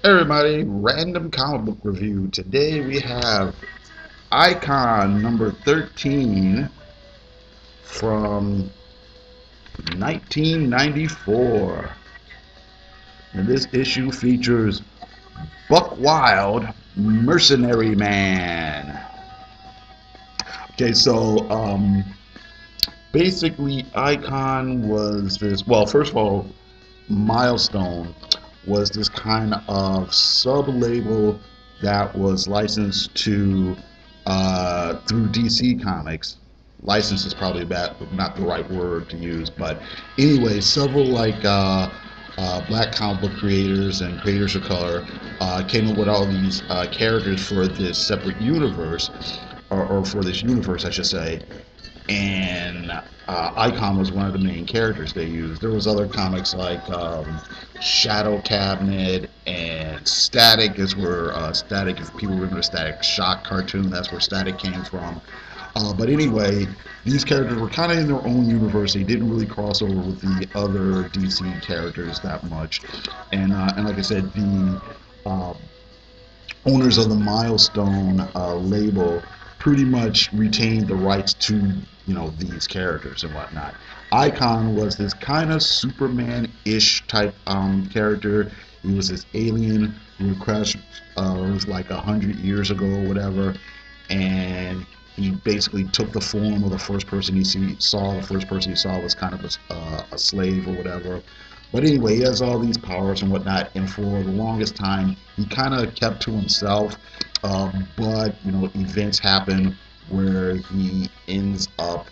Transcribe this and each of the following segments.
Everybody, random comic book review. Today we have Icon number 13 from 1994. And this issue features Buck Wild, Mercenary Man. Okay, so basically Icon was this, well, first of all, Milestone was this kind of sub-label that was licensed to through DC Comics. License is probably not the right word to use, but anyway, several black comic book creators and creators of color came up with all these characters for this separate universe, or for this universe, I should say. And Icon was one of the main characters they used. There was other comics like Shadow Cabinet and Static is where Static, if people remember Static Shock cartoon, that's where Static came from. But anyway, these characters were kind of in their own universe. They didn't really cross over with the other DC characters that much. And like I said, the owners of the Milestone label pretty much retained the rights to these characters and whatnot. Icon was this kind of Superman-ish type character. He was this alien who had crashed it was like 100 years ago or whatever, and he basically took the form of the first person he saw. The first person he saw was kind of a slave or whatever. But anyway, he has all these powers and whatnot, and for the longest time, he kind of kept to himself. But events happen where he ends up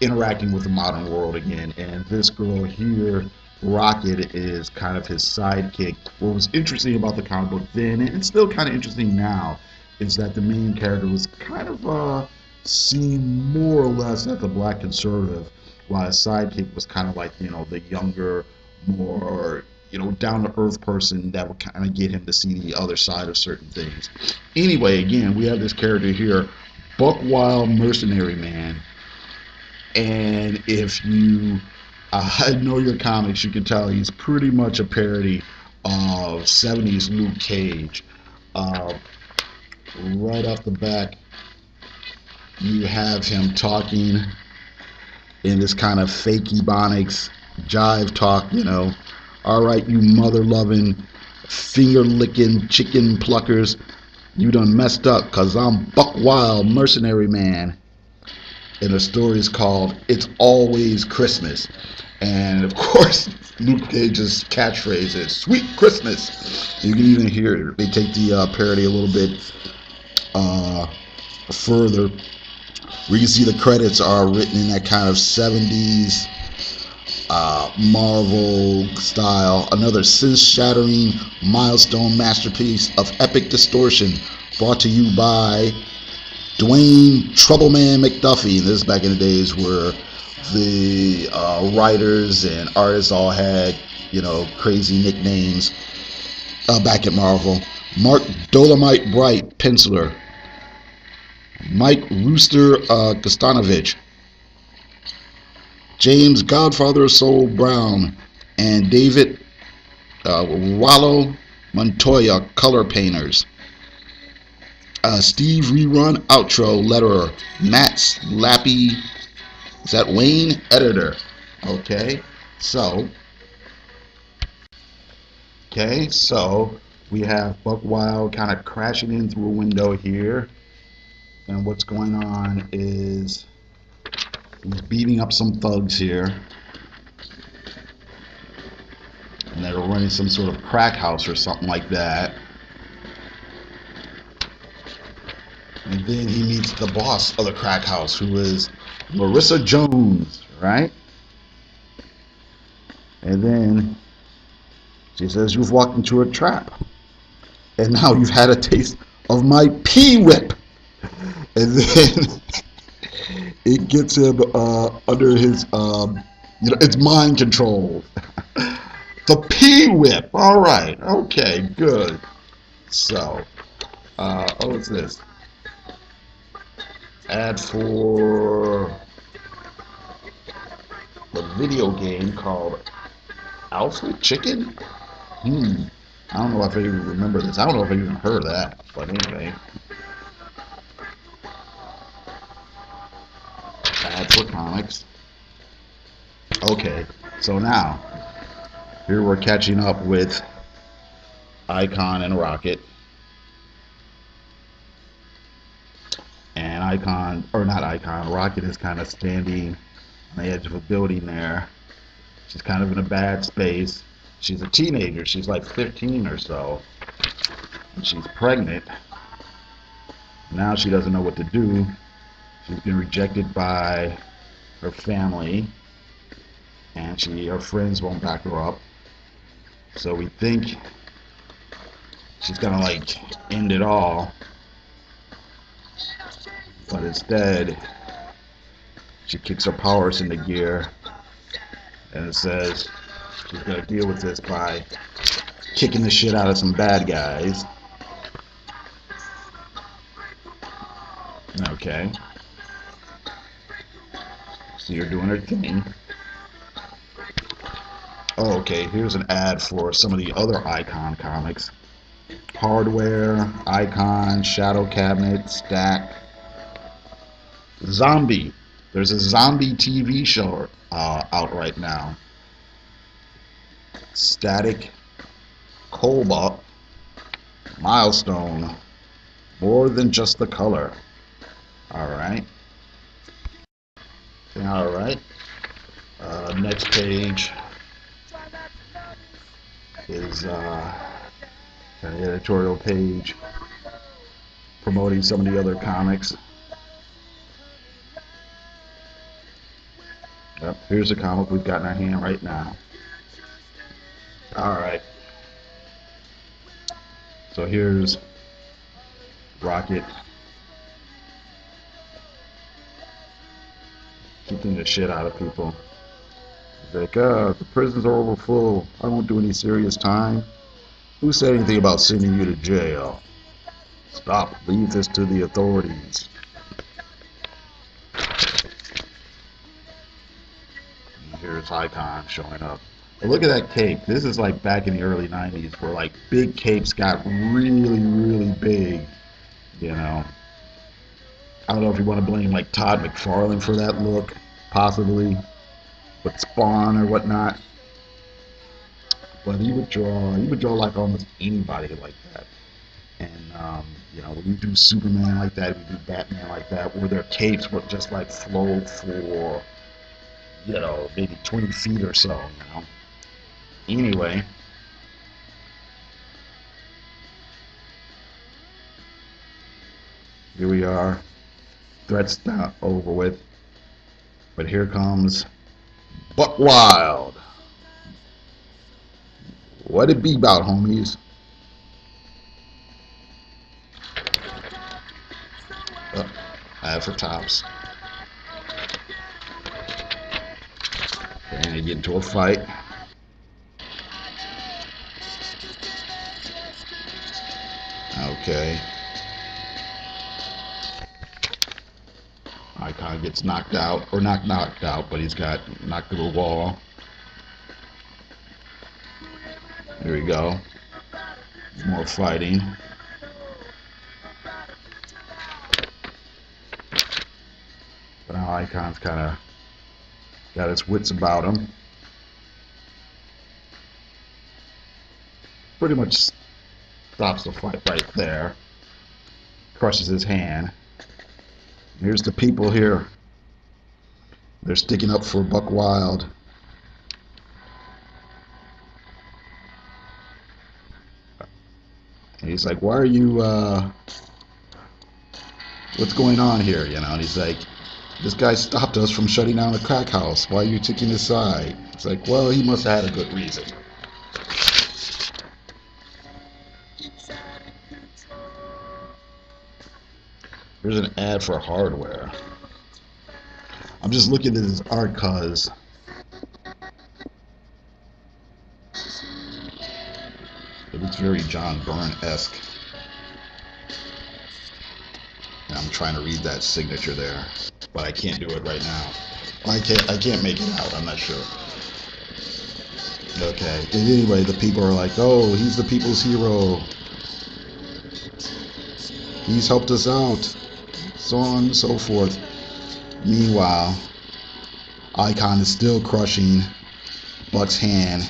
interacting with the modern world again. And this girl here, Rocket, is kind of his sidekick. What was interesting about the comic book then, and it's still kind of interesting now, is that the main character was kind of seen more or less as a black conservative, while his sidekick was kind of like the younger, more down to earth person that would kind of get him to see the other side of certain things. Anyway, again, we have this character here, Buck Wild, Mercenary Man, and if you know your comics, you can tell he's pretty much a parody of 70s Luke Cage. Right off the back, you have him talking in this kind of fake ebonics jive talk, all right, you mother-loving, finger-licking chicken pluckers, you done messed up, because I'm Buck Wild, Mercenary Man. And the story is called It's Always Christmas. And of course, Luke Cage's catchphrase is Sweet Christmas. You can even hear it. They take the parody a little bit further. We can see the credits are written in that kind of 70s Marvel style. Another sense-shattering Milestone masterpiece of epic distortion, brought to you by Dwayne Troubleman McDuffie. This is back in the days where the writers and artists all had crazy nicknames back at Marvel. Mark Dolomite Bright, penciler. Mike Rooster Kostanovich, James Godfather Soul Brown, and David Rollo Montoya, color painters. Steve Rerun, outro letterer. Matt Slappy, is that Wayne, editor. Okay, so we have Buck Wild kind of crashing in through a window here. And what's going on is he's beating up some thugs here. And they're running some sort of crack house or something like that. And then he meets the boss of the crack house, who is Marissa Jones, right? And then she says, you've walked into a trap. And now you've had a taste of my P-Whip. And then it gets him under his, it's mind control. The P-Whip. All right. Okay, good. So, what's this? Ad for the video game called Alpha Chicken? I don't know if I even remember this. I don't know if I even heard that. But anyway, bad for comics. Okay, so now here we're catching up with Icon and Rocket. And Icon, or not Icon, Rocket is kind of standing on the edge of a building there. She's kind of in a bad space. She's a teenager. She's like 15 or so. And she's pregnant. Now she doesn't know what to do. She's been rejected by her family. And her friends won't back her up. So we think she's gonna like end it all. But instead, she kicks her powers into gear. And it says she's gonna deal with this by kicking the shit out of some bad guys. Okay. So you're doing her thing. Oh, okay. Here's an ad for some of the other Icon comics. Hardware, Icon, Shadow Cabinet, Stack. Zombie. There's a zombie TV show out right now. Static, Cobalt, Milestone. More than just the color. Alright. Alright. Next page is an editorial page promoting some of the other comics. Yep, here's a comic we've got in our hand right now. Alright. So here's Rocket kicking the shit out of people. He's like, the prisons are overfull. I won't do any serious time. Who said anything about sending you to jail? Stop. Leave this to the authorities. And here's Icon showing up. But look at that cape. This is like back in the early 90s where like big capes got really, really big. You know. I don't know if you want to blame like Todd McFarlane for that look. Possibly. With Spawn or whatnot. But he would draw like almost anybody like that. And you know, when you do Superman like that, we do Batman like that, where their capes would just like flow for, you know, maybe 20 feet or so, you know. Anyway, here we are. Threat's not over with, but here comes Buck Wild. What it be about, homies? Ad for Tops. And they get into a fight. Okay. Icon gets knocked out, or not knocked out, but he's got knocked through a wall. There we go. More fighting. But now Icon's kind of got his wits about him. Pretty much stops the fight right there. Crushes his hand. Here's the people here. They're sticking up for Buck Wild. And he's like, why are you, what's going on here, you know? And he's like, this guy stopped us from shutting down a crack house. Why are you taking his side? It's like, well, he must have had a good reason. Here's an ad for hardware. I'm just looking at this art because it looks very John Byrne-esque. And I'm trying to read that signature there, but I can't do it right now. I can't make it out. I'm not sure. Okay. And anyway, the people are like, "Oh, he's the people's hero. He's helped us out." So on and so forth. Meanwhile, Icon is still crushing Buck's hand,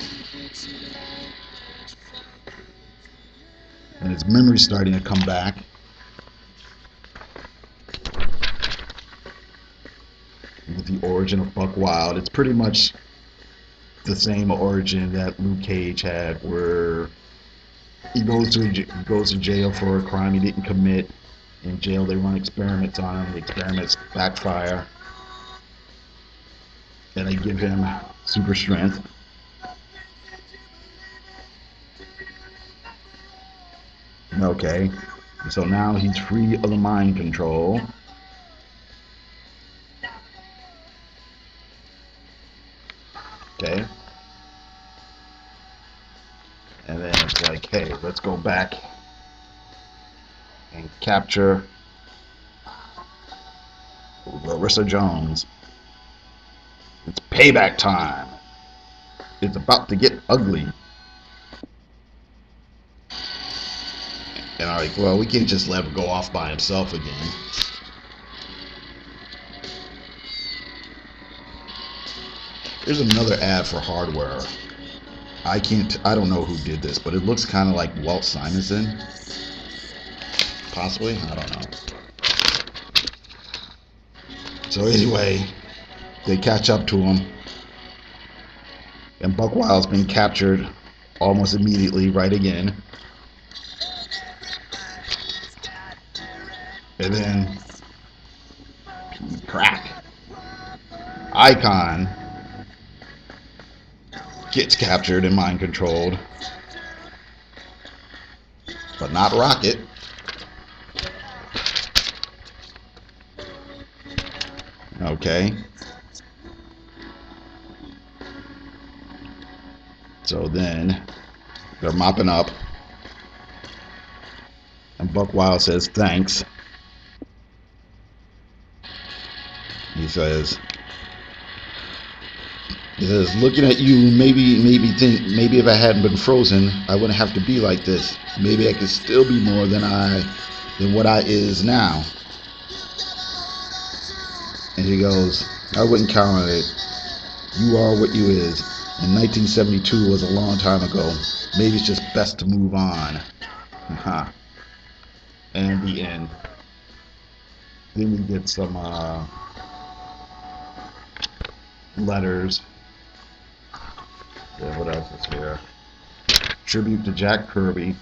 and his memory's starting to come back. With the origin of Buck Wild, it's pretty much the same origin that Luke Cage had, where he goes to jail for a crime he didn't commit. In jail, they run experiments on him. The experiments backfire, and they give him super strength. Okay, so now he's free of the mind control. Okay, and then it's like, hey, let's go back and capture Larissa Jones. It's payback time. It's about to get ugly. And I'm like, well, we can't just let him go off by himself again. Here's another ad for hardware. I don't know who did this, but it looks kind of like Walt Simonson. Possibly, I don't know. So anyway, they catch up to him, and Buck Wild's been captured almost immediately, right again. And then, crack. Icon gets captured and mind controlled, but not Rocket. Okay. So then they're mopping up, and Buck Wild says thanks. He says, looking at you, maybe think maybe if I hadn't been frozen, I wouldn't have to be like this. Maybe I could still be more than what I is now. And he goes, I wouldn't count on it. You are what you is. And 1972 was a long time ago. Maybe it's just best to move on. And the end. Then we get some letters. Yeah, what else is here? Tribute to Jack Kirby.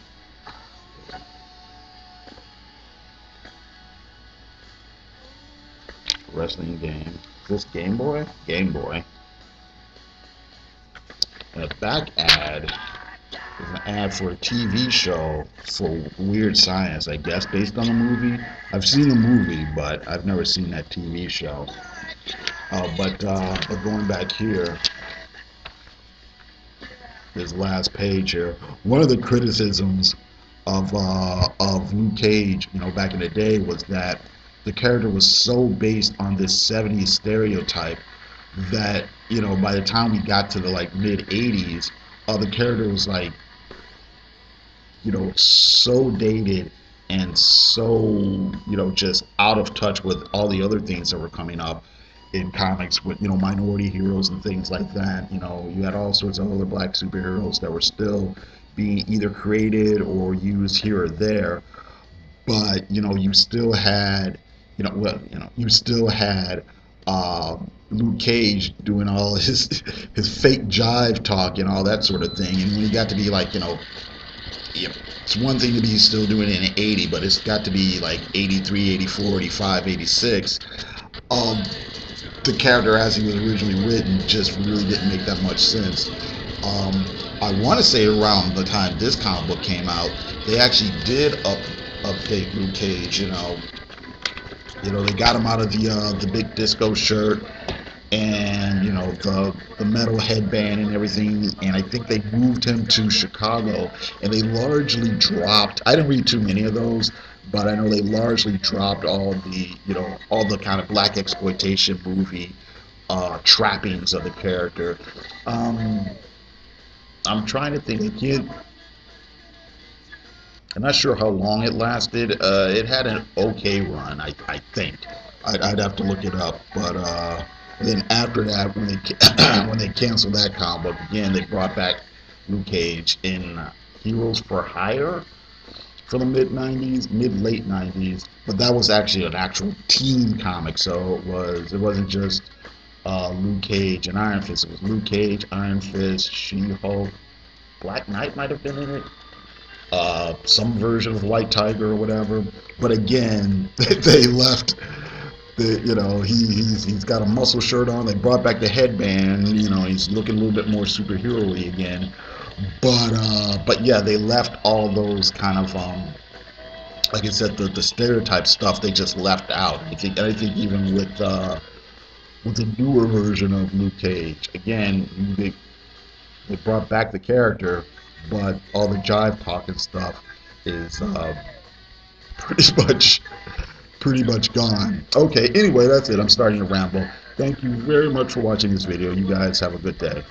Wrestling game. Is this Game Boy? Game Boy. And a back ad is an ad for a TV show for Weird Science, I guess, based on the movie. I've seen the movie, but I've never seen that TV show. But going back here, this last page here, one of the criticisms of Luke Cage, back in the day, was that the character was so based on this 70s stereotype that by the time we got to the mid 80s, the character was so dated and so just out of touch with all the other things that were coming up in comics with minority heroes and things like that. You had all sorts of other black superheroes that were still being either created or used here or there, but you still had you still had Luke Cage doing all his fake jive talk and all that sort of thing. And when you got to be it's one thing to be still doing it in 80, but it's got to be 83, 84, 85, 86. The character as he was originally written just really didn't make that much sense. I want to say around the time this comic book came out, they actually did update Luke Cage. They got him out of the big disco shirt and the metal headband and everything, and I think they moved him to Chicago, and they largely dropped, I didn't read too many of those, but I know they largely dropped all the kind of black exploitation movie trappings of the character. I'm trying to think. I can't. I'm not sure how long it lasted. It had an okay run, I think. I'd have to look it up. But then after that, when they when they canceled that comic book again, they brought back Luke Cage in Heroes for Hire for the mid '90s, mid late '90s. But that was actually an actual team comic, so it wasn't just Luke Cage and Iron Fist. It was Luke Cage, Iron Fist, She-Hulk, Black Knight might have been in it, some version of White Tiger or whatever. But again, they left. He's got a muscle shirt on. They brought back the headband. He's looking a little bit more superhero-y again. But yeah, they left all those kind of like I said, the stereotype stuff. They just left out. I think even with the newer version of Luke Cage, again, they brought back the character, but all the jive talking stuff is pretty much pretty much gone. Okay, anyway, that's it. I'm starting to ramble. Thank you very much for watching this video. You guys have a good day.